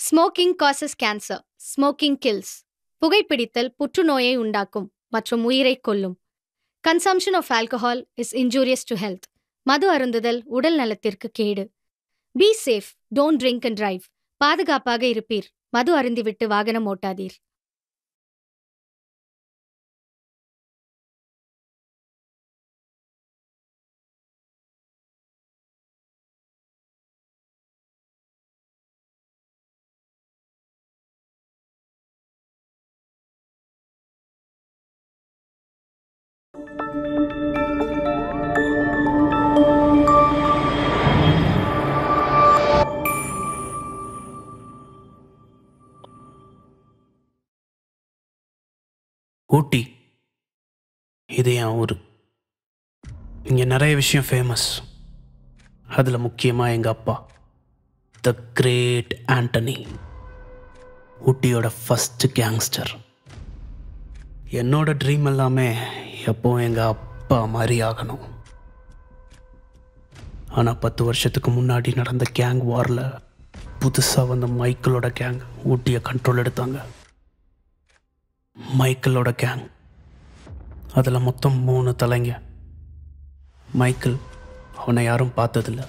Smoking causes cancer. Smoking kills. புகைப்பிடித்தல் புற்றுநோயை உண்டாக்கும் மற்றும் உயிரைக் கொல்லும். Consumption of alcohol is injurious to health. மது அருந்துதல் உடல் நலத்திற்கு கேடு. Be safe, don't drink and drive. பாதுகாப்பாக இருப்பீர். மது அருந்திவிட்டு வாகனம் ஓட்டாதீர். ஊட்டி, இது என் ஊர். இங்கே நிறைய விஷயம் ஃபேமஸ். அதில் முக்கியமாக எங்கள் அப்பா, த கிரேட் ஆண்டனி, ஊட்டியோட ஃபஸ்ட்டு கேங்ஸ்டர். என்னோட ட்ரீம் எல்லாமே எப்போவும் எங்கள் அப்பா மாதிரி ஆகணும். ஆனால் 10 வருஷத்துக்கு முன்னாடி நடந்த கேங் வாரில் புதுசாக வந்த மைக்கேலோட கேங் ஊட்டியை கண்ட்ரோல் எடுத்தாங்க. மைக்கேலோட கேங், அதில் மொத்தம் 3 தலைங்க. மைக்கேல், அவனை யாரும் பார்த்ததில்ல.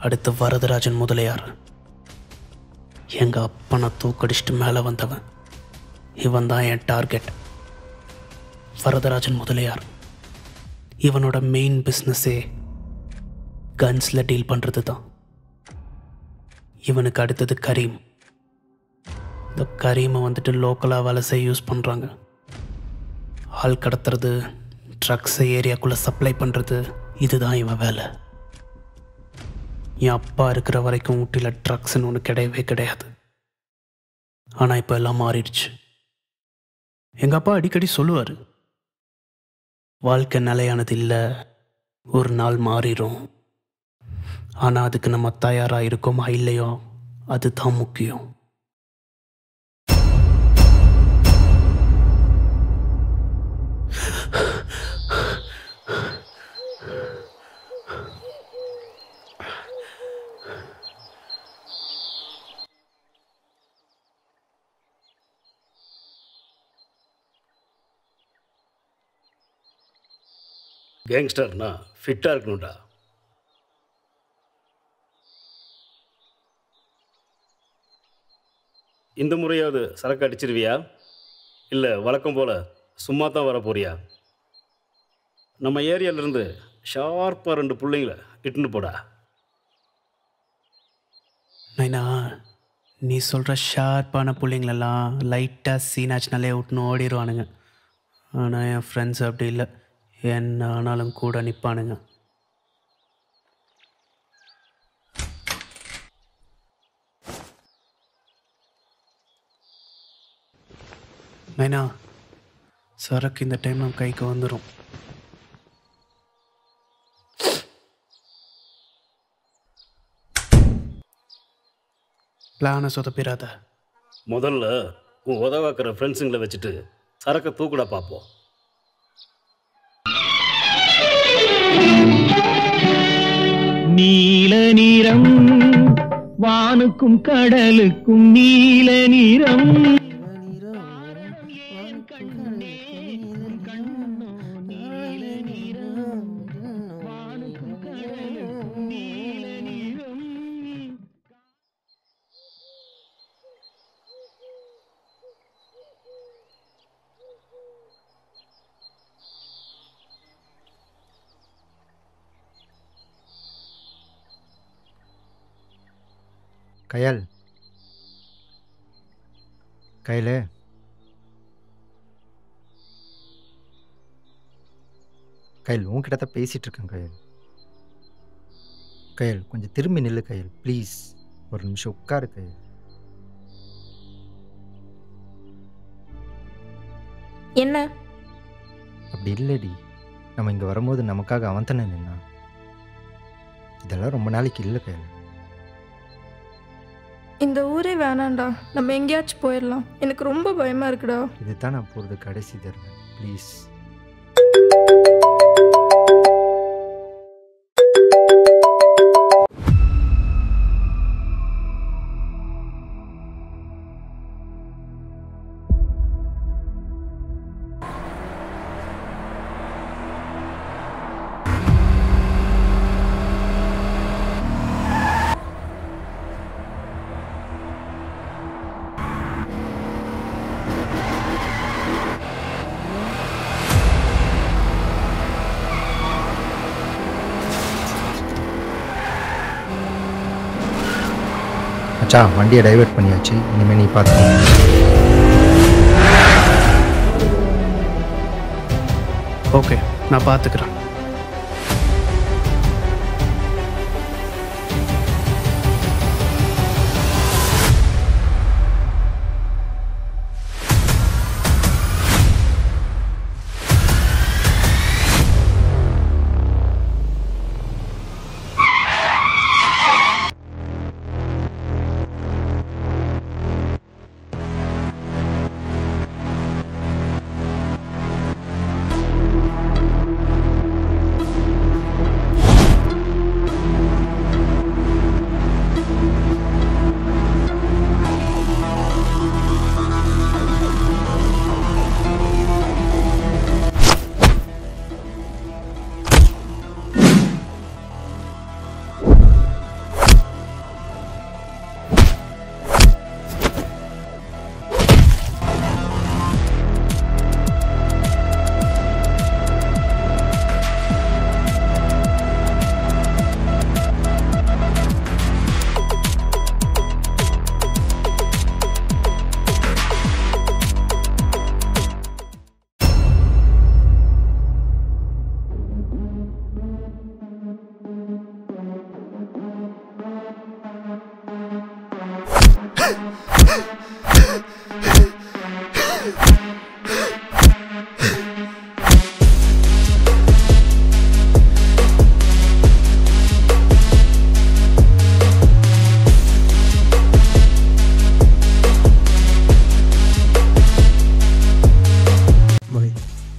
அடுத்து வரதராஜன் முதலியார், எங்கள் அப்பனை தூக்கடிச்சிட்டு மேலே வந்தவன். இவன் தான் என் டார்கெட். வரதராஜன் முதலியார், இவனோட மெயின் பிஸ்னஸே கன்ஸில் டீல் பண்ணுறது தான். இவனுக்கு அடுத்தது கரீம். இந்த கரீமை வந்துட்டு லோக்கலாக வேலை செய்ய யூஸ் பண்ணுறாங்க. ஆள் கடத்துறது, ட்ரக்ஸை ஏரியாக்குள்ளே சப்ளை பண்ணுறது, இதுதான் இவன் வேலை. என் அப்பா இருக்கிற வரைக்கும் ஊட்டியில் ட்ரக்ஸ்ன்னு ஒன்று கிடையவே கிடையாது. ஆனால் இப்போ எல்லாம் மாறிடுச்சு. எங்கள் அப்பா அடிக்கடி சொல்லுவார், வாழ்க்கை நிலையானது இல்லை, ஒரு நாள் மாறிடும். ஆனால் அதுக்கு நம்ம தயாராக இருக்கோமா இல்லையோ, அதுதான் முக்கியம். கேங்ஸ்டர்னா ஃபிட்டாக இருக்கணும்டா. இந்த முறையாவது சரக்கு அடிச்சிருவியா, இல்லை வழக்கம் போல் சும்மா தான் வர போறியா? நம்ம ஏரியாவிலேருந்து ஷார்ப்பாக 2 பிள்ளைங்கள இட்டுன்னு போடா. நைனா, நீ சொல்கிற ஷார்ப்பான பிள்ளைங்களெல்லாம் லைட்டாக சீனாச்சினாலே விட்டுன்னு ஓடிடுவானுங்க. ஆனால் என் ஃப்ரெண்ட்ஸ் அப்படி இல்லை, என்ன ஆனாலும் கூட நிற்பானுங்க. நைனா, சரக்கு இந்த டைம் நம்ம கைக்கு வந்துடும். பிளானை சொதப்பிடாத. முதல்ல உன் உதவாக்கிற ஃப்ரெண்ட்ஸுங்களை வச்சுட்டு சரக்கை தூக்குடா பார்ப்போம். நீல நிறம், வானுக்கும் கடலுக்கும் நீல நிறம். கயல், கையில் கையில் உன்கிட்ட தான் பேசிகிட்டு இருக்கேன். கையல் கொஞ்சம் திரும்பி நில்லு கையல், ப்ளீஸ். ஒரு நிமிஷம் உட்காரு கையல். என்ன? அப்படி இல்லடி, நம்ம இங்கே வரும்போது நமக்காக அவன் தானே நின்னா. இதெல்லாம் ரொம்ப நாளைக்கு இல்லை கையல். இந்த ஊரே வேணாண்டா, நம்ம எங்கேயாச்சும் போயிடலாம். எனக்கு ரொம்ப பயமா இருக்குடா. இதுதான் நான் போகிறது கடைசி தடவை, ப்ளீஸ். மச்சான் வண்டியை டைவர்ட் பண்ணியாச்சு, இனிமேல் நீ பார்த்து. ஓகே, நான் பார்த்துக்கிறேன்.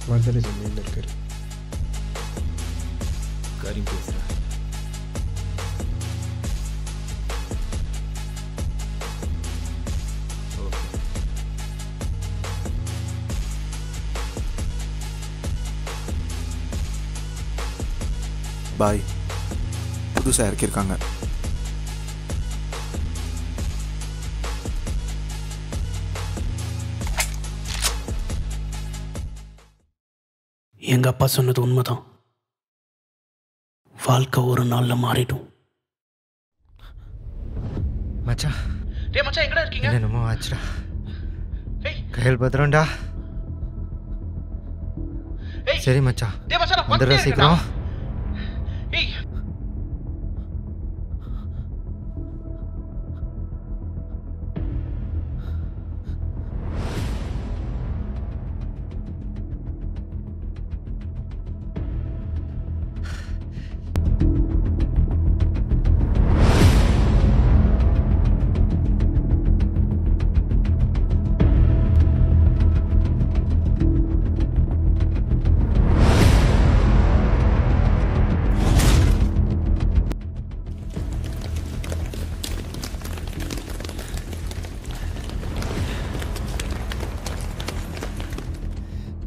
மதுரை சென்னையில் இருக்காரு. கரீம் பேசுகிறேன். பாய், புதுசாக இறக்கியிருக்காங்க. எங்கள் அப்பா சொன்னது உண்மைதான். வாழ்க்கை ஒரு நாளில் மாறிடும். மச்சான், டேய் மச்சான், எங்கடா இருக்கீங்க? என்னமோ ஆச்சுடா. கையில் பத்திரம்டா. சரி மச்சான், டேய் மச்சான், நான் வந்துடுறேன் சீக்கிரம். ஏய்,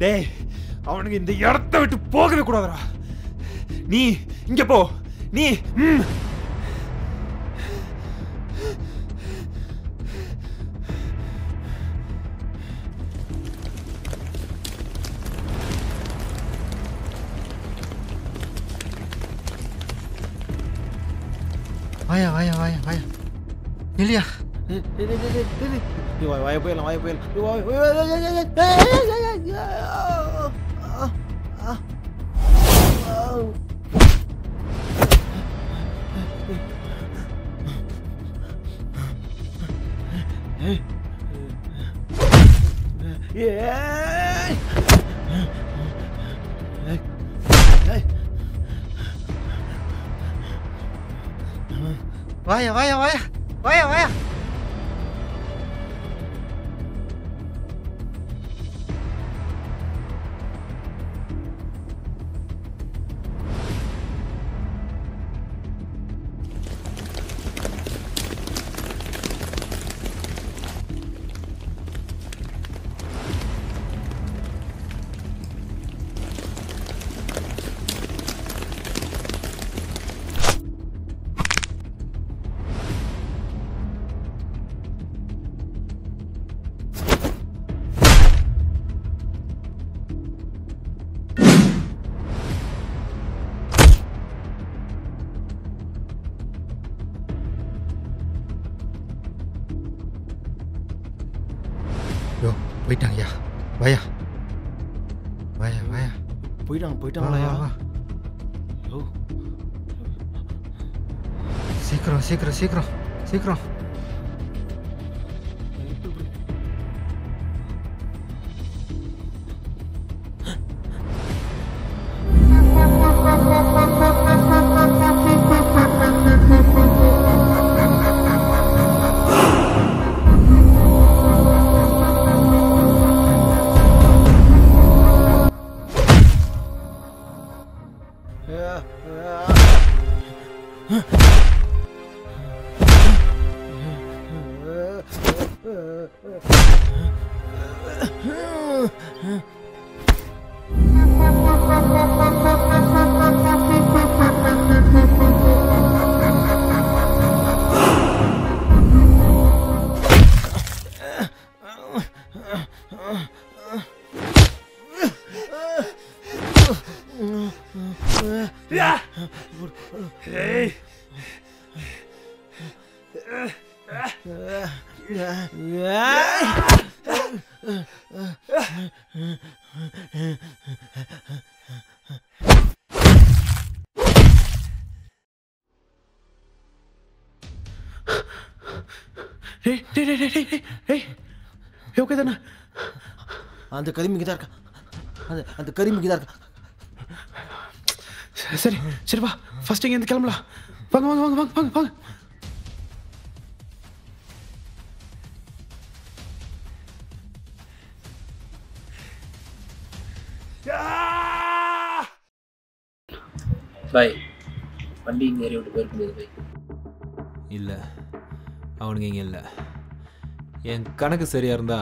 டேய், அவனுக்கு இந்த இடத்த விட்டு போகவே கூடாதுடா. நீ இங்க போ. நீ வாயா வாயா வாயா வாயா இல்லையா? வாய போயிடலாம், வாய போயிடலாம். வாயா வாயா வாயா வாயா வாயா. யோ போயிட்டாங்கய்யா. வாயா வாயா வாயா. போயிட்டாங்களா? யோ சீக்கிரம் சீக்கிரம் சீக்கிரம் சீக்கிரம். ஓகே தானே? அந்த கரிமிக்கு தான் இருக்கா. அந்த கரிமிக்கு தான் இருக்கா. சரி சரி வா, ஃபர்ஸ்ட் இங்கேருந்து கிளம்பலாம். வாங்க வாங்க வாங்க வாங்க வாங்க வாங்க. பாய், வண்டி இங்கே ஏறி விட்டு போயிருக்க முடியாது பாய். இல்லை, அவனுங்க இங்கே இல்லை. என் கணக்கு சரியாக இருந்தா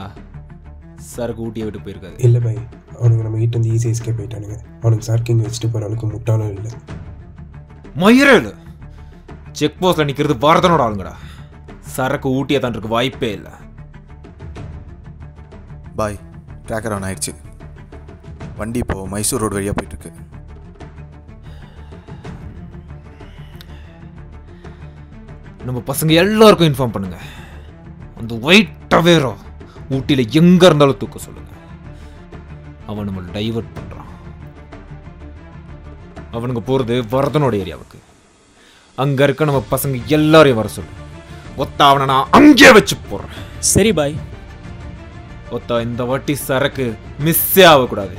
சரக்கு ஊட்டியை விட்டு போயிருக்காது. இல்லை பாய், அவனுங்க நம்ம கிட்ட வந்து ஈஸி எஸ்கேப் போயிட்டானுங்க. அவனுக்கு சரக்கு இங்கே வச்சுட்டு போகிற அளவுக்கு முட்டாளும் இல்லை. மயிரே இல்லை, செக் போஸ்ட்டில் நிற்கிறது பாரதனோட ஆளுங்கடா. சரக்கு ஊட்டியை தாண்டதுக்கு வாய்ப்பே இல்லை. பாய், ட்ராக்கர் ஆன் ஆயிடுச்சு. வண்டி இப்போது மைசூர் ரோடு வழியாக போயிட்டுருக்கு. நம்ம பசங்க எல்லாருக்கும் இன்ஃபார்ம் பண்ணுங்க. அந்த ஒயிட் டவேரோ ஊட்டியில் எங்கே இருந்தாலும் தூக்க சொல்லுங்க. அவன் நம்மளை டைவர்ட் பண்ணுறான். அவனுங்க போகிறது வரதனோட ஏரியாவுக்கு. அங்கே இருக்க நம்ம பசங்க எல்லாரையும் வர சொல்லு. ஒத்தா அவனை நான் அங்கே வச்சு போடுறேன். சரி பாய். ஒத்தா இந்த வாட்டி சரக்கு மிஸ்ஸே ஆகக்கூடாது.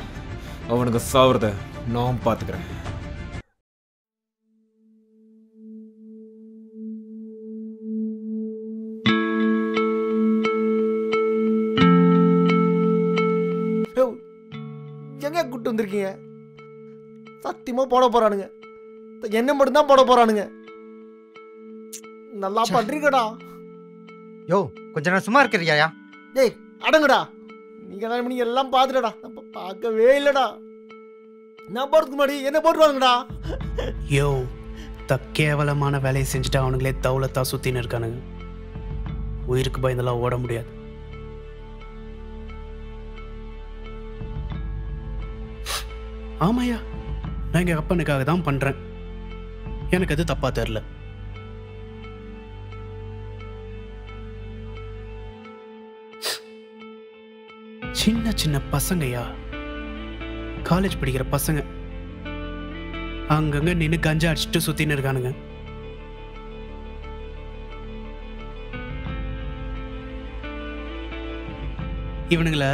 அவனுக்கு சாவுறத நான் பார்த்துக்கிறேன். எங்கே கூப்பிட்டு வந்திருக்கீங்க? சத்தியமாக போட போகிறானுங்க. என்ன மட்டும்தான் போட போகிறானுங்க. நல்லா பண்ணுறீங்கடா. யோ கொஞ்ச நேரம் சும்மா இருக்கிறியா? டேய் அடங்குடா. நீங்கள் எல்லாம் பார்த்துடா. நம்ம பார்க்கவே இல்லைடா. நான் போகிறதுக்கு முன்னாடி என்ன போட்டுருவானுங்கடா. யோ, கேவலமான வேலையை செஞ்சுட்டு அவனுங்களே தௌலத்தா சுற்றின்னு இருக்கானுங்க. உயிருக்கு பயந்தெல்லாம் ஓட முடியாது. ஆமாயா, நான் எங்கள் அப்பனுக்காக தான் பண்ணுறேன். எனக்கு அது தப்பாக தெரில. சின்ன சின்ன பசங்கயா, காலேஜ் படிக்கிற பசங்க அங்கங்க நின்று கஞ்சா அடிச்சுட்டு சுத்தின்னு இருக்கானுங்க. இவனுங்கள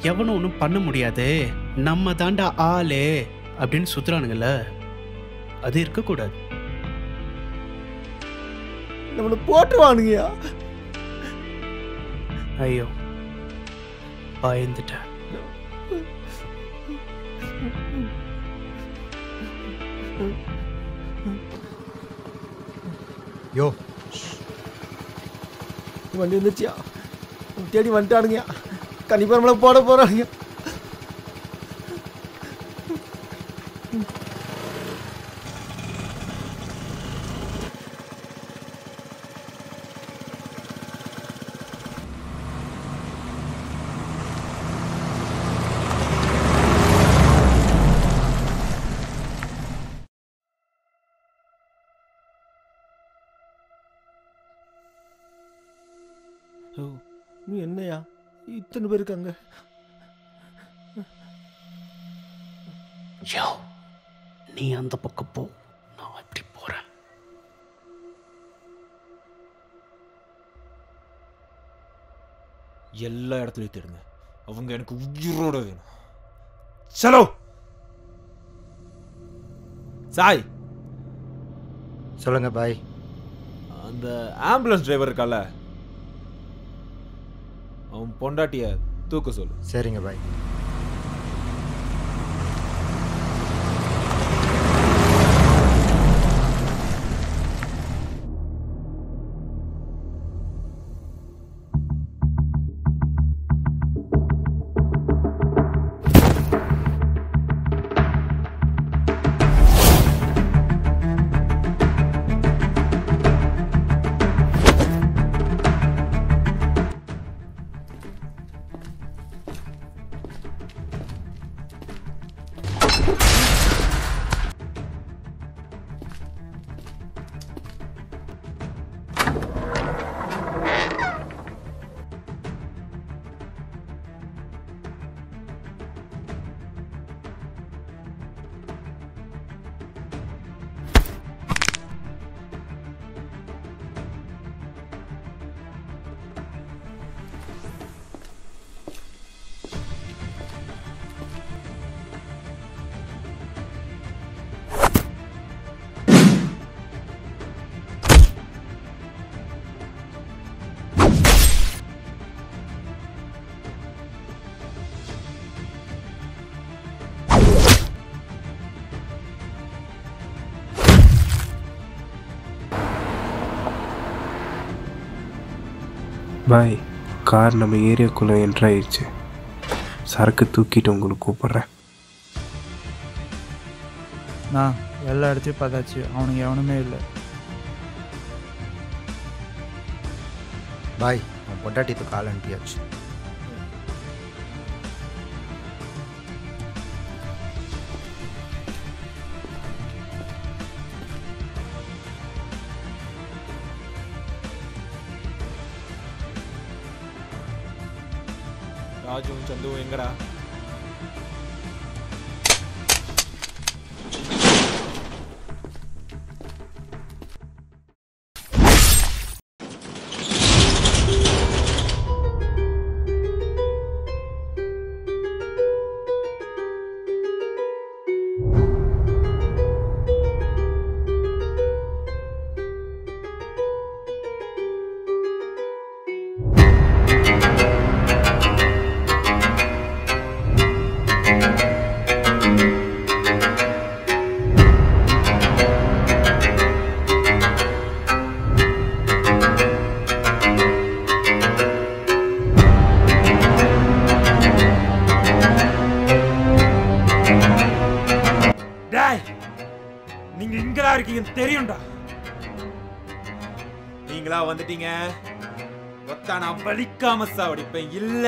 எவனும் ஒன்றும் பண்ண முடியாது, நம்ம தாண்டா ஆளு அப்படின்னு சுத்துறானுங்கல்ல, அது இருக்கக்கூடாது. நம்மளை போட்டுவானுங்கயா. ஐயோ பயந்துட்டேன். யோ வண்டி வந்துச்சியா? தேடி வந்துட்டானுங்கயா. கண்டிப்பாக நம்மளை போட போகிறானுங்க. நீ என்னையா இத்தனை பேர் இருக்காங்க. யோ, நீ அந்த பக்கம் போ, நான் இப்படி போறேன். எல்லா இடத்துலையும் தேடுங்க. அவங்க எனக்கு உயிரோட வேணும். சலோ சாய். சொல்லுங்க பாய். அந்த ஆம்புலன்ஸ் டிரைவர் இருக்கால, அவன் பொண்டாட்டிய தூக்க சொல்லு. சரிங்க பாய். பாய், கார் நம்ம ஏரியாக்குள்ளே என்ட்ராயிடுச்சு. சரக்கு தூக்கிட்டு உங்களுக்கு கூப்பிட்றேன். நான் எல்லா இடத்தையும் பார்த்தாச்சு, அவனுக்கு எவனுமே இல்லை. பாய், அவன் பொண்டாட்டிக்கு கால் அனுப்பியாச்சு. ராஜுவும் சந்துவும் எங்கடா? நீங்க இங்கடா இருக்கீங்கன்னு தெரியும்டா. நீங்களா வந்துட்டீங்க, நான் வலிக்காம சாவடிப்பேன். இல்ல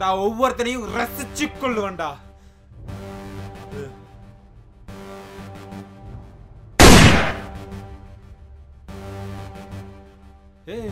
நான் ஒவ்வொருத்தனையும் ரசிச்சு கொள்ளுவேன்டா. ஏய்,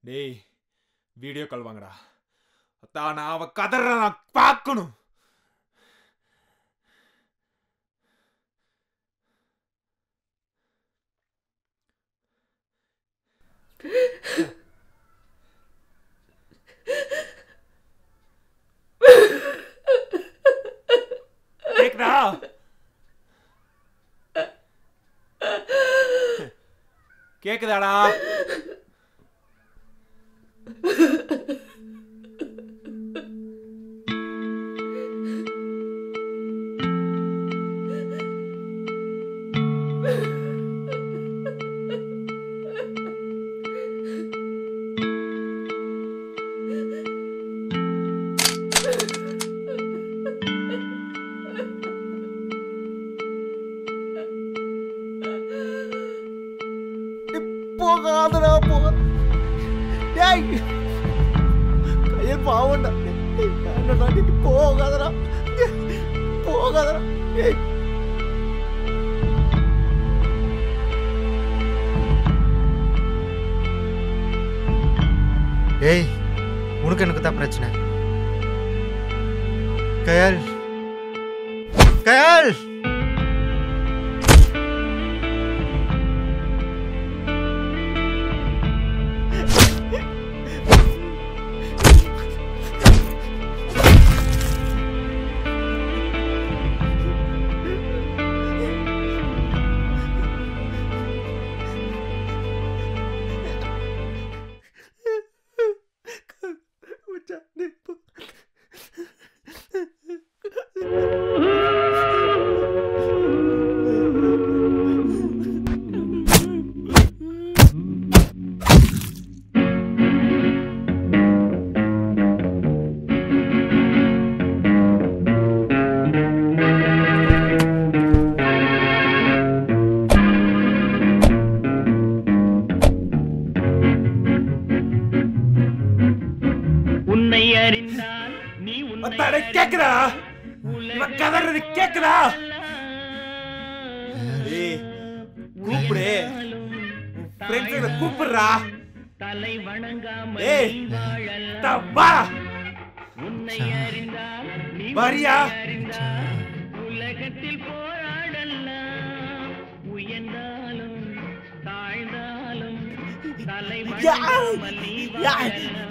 டேய் வீடியோ கால் வாங்கடா. அதான் நான் அவ கதற நான் பார்க்கணும். கேக்குதா? கேக்குதாடா? போகாதடா போக. டேய் கையில் பாவண்டா. என்னடா நீ போகாதடா போகாதடா. டேய் ஏய் உனக்கு எனக்கு தான் பிரச்சனை. கயால் கயால் கேக்குதா? கதறது கேக்குதா? கூப்பிடு, ஃப்ரெண்ட்ஸை கூப்பிடுறா. வரியா? உலகத்தில் போராடலாம், உயர்ந்தாலும் தாழ்ந்தாலும் தலை வணங்காமல் நீ வாழலாம்.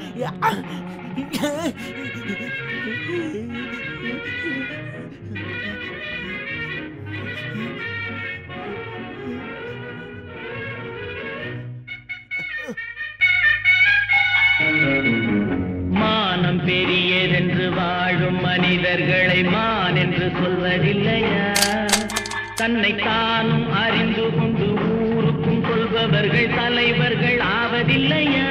மானம் பெரியதென்று வாழும் மனிதர்களை மான் என்று சொல்வதில்லையா? தன்னை தானும் அறிந்து கொண்டு ஊருக்கும் சொல்பவர்கள் தலைவர்கள் ஆவதில்லையா?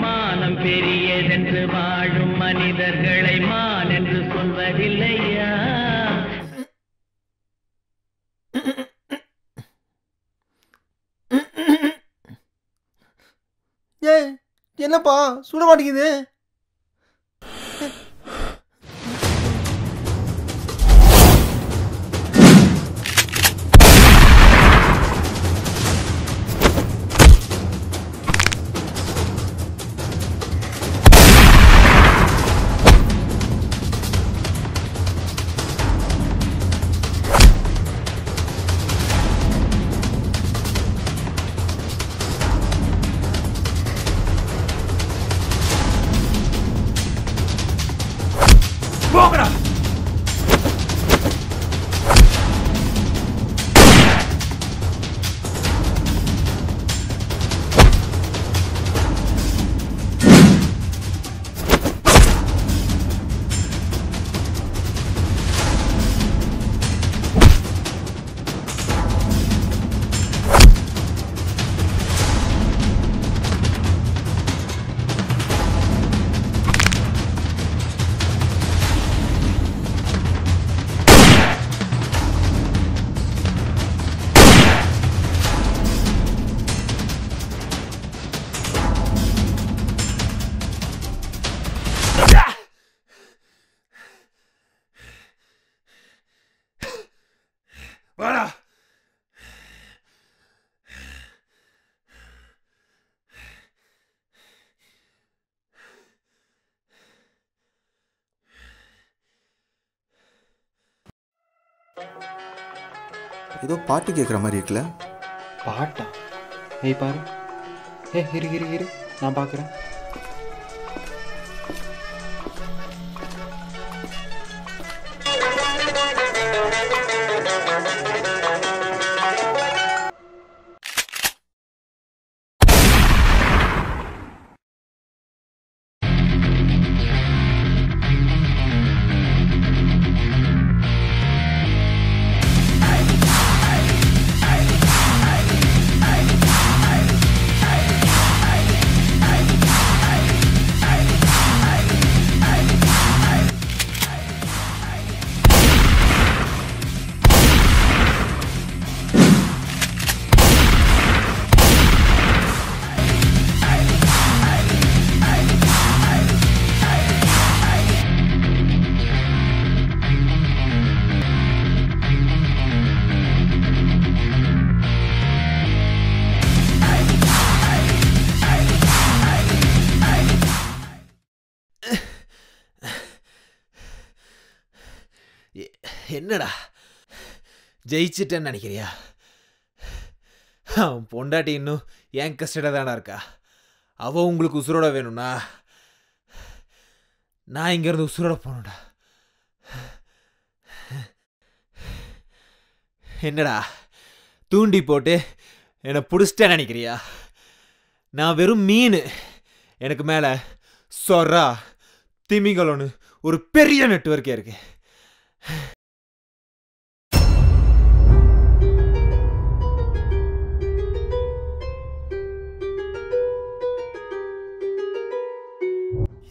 மானம் பெரியதென்று வாழும் மனிதர்களை மான் என்று சொல்வதில்லையா? ஏய் என்னப்பா சுட மாட்டேங்குது? வாடா. ஏதோ பாட்டு கேட்குற மாதிரி இருக்குல்ல? பாட்டா? ஏய் பாரு. இரு நான் பார்க்குறேன். என்னடா ஜெயிச்சிட்டேன்னு நினைக்கிறியா? பொண்டாட்டி இன்னும் என் கஷ்டட தானே இருக்கா. அவள் உங்களுக்கு உசுரோட வேணும்னா நான் இங்கேருந்து உசுரோட போகணும்டா. என்னடா தூண்டி போட்டு என்னை பிடிச்சிட்டேன்னு நினைக்கிறியா? நான் வெறும் மீன். எனக்கு மேலே சொரா திமிங்கலோன்னு ஒரு பெரிய நெட்வொர்க்கே இருக்கு.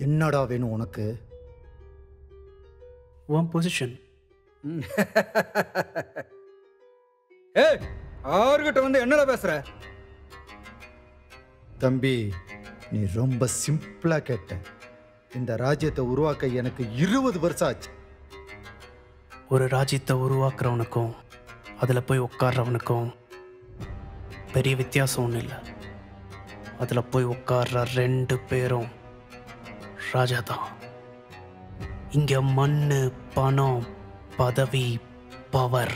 என்னடா வேணும் உனக்கு? One position. ஏய், ஆறுகிட்ட வந்து என்னடா பேசுற? தம்பி, நீ ரொம்ப சிம்பிளா கேட்ட. இந்த ராஜ்யத்தை உருவாக்க எனக்கு 20 வருஷம் ஆச்சு. ஒரு ராஜ்யத்தை உருவாக்குறவனுக்கும் அதில் போய் உட்கார்றவனுக்கும் பெரிய வித்தியாசம் ஒன்றும் இல்லை. அதில் போய் உட்கார்ற 2 பேரும் ராஜா தான். இங்கே மண்ணு, பணம், பதவி, பவர்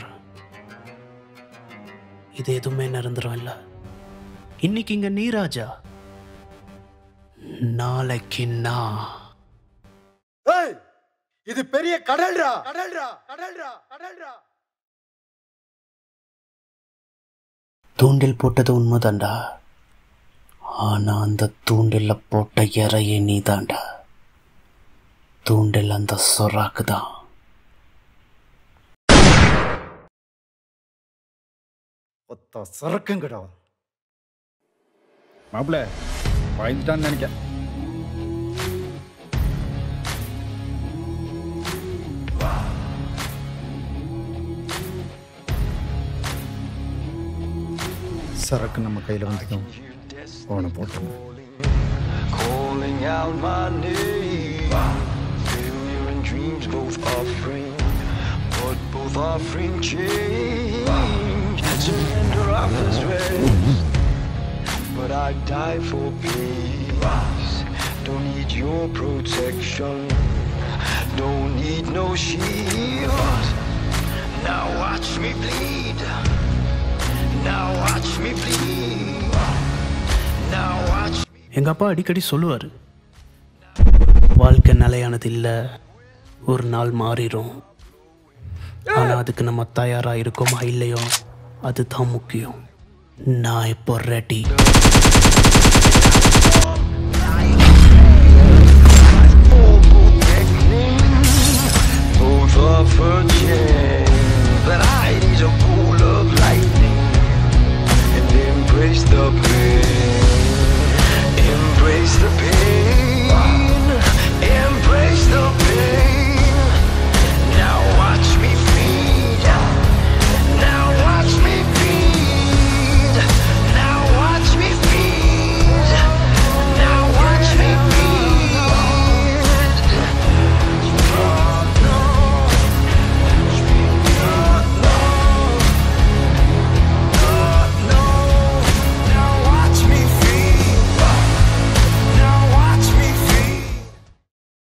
இது எதுவுமே நிரந்தரம் இல்லை. இன்னைக்கு இங்கே நீ ராஜா, நாளைக்கு நான். இது பெரிய கடல்ரா கடல்ரா கடல்ரா கடல்ரா. தூண்டில் போட்டது உண்மைதான்டா. ஆனா அந்த தூண்டில் போட்ட இறையே நீ தான்டா. தூண்டில் அந்த சொராக்கு தான். சரக்குங்கடா மாப்பிள்ள வாய்ந்துட்டான்னு நினைக்க. சரக்கு நம்ம கையில் வந்துக்கும். அவனை போட்டு calling out my name. Failure and dreams both offering, but both offering change. Surrender offers rest, but I die for peace. Don't need your protection, don't need no shield. Now watch me bleed, now watch me bleed, now watch. எங்கள் அப்பா அடிக்கடி சொல்லுவார், வாழ்க்கை நிலையானது இல்லை, ஒரு நாள் மாறிடும். ஆனால் அதுக்கு நம்ம தயாராக இருக்கோமா இல்லையோ அதுதான் முக்கியம். நான் இப்போ ரெடி.